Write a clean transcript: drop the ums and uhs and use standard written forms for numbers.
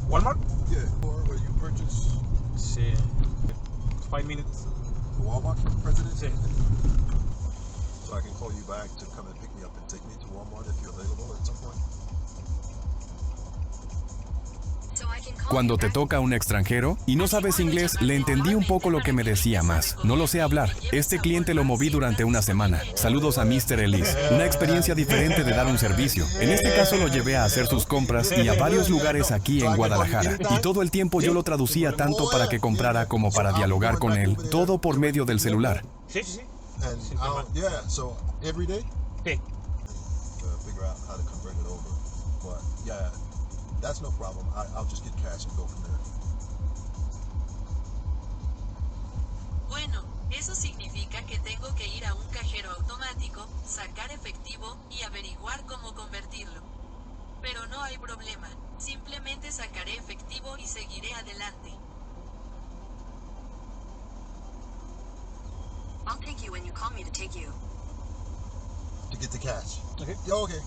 Walmart? Yeah. Or where you purchase Sí. 5 minutes. the Walmart president? Sí. So I can call you back to come and pick me up and take me to Walmart if you're available at some point. Cuando te toca un extranjero y no sabes inglés, le entendí un poco lo que me decía más. No lo sé hablar. Este cliente lo moví durante una semana. Saludos a Mr. Ellis. Una experiencia diferente de dar un servicio. En este caso lo llevé a hacer sus compras y a varios lugares aquí en Guadalajara. Y todo el tiempo yo lo traducía tanto para que comprara como para dialogar con él. Todo por medio del celular. Sí, sí, sí. And yeah, so every day? Sí. Figure out how to convert it over. But yeah, that's no problem. I'll just get cash and go from there. Bueno, eso significa que tengo que ir a un cajero automático, sacar efectivo y averiguar cómo convertirlo. Pero no hay problema, simplemente sacaré efectivo y seguiré adelante. I'll take you when you call me to take you. To get the cash. Okay. Yeah, okay.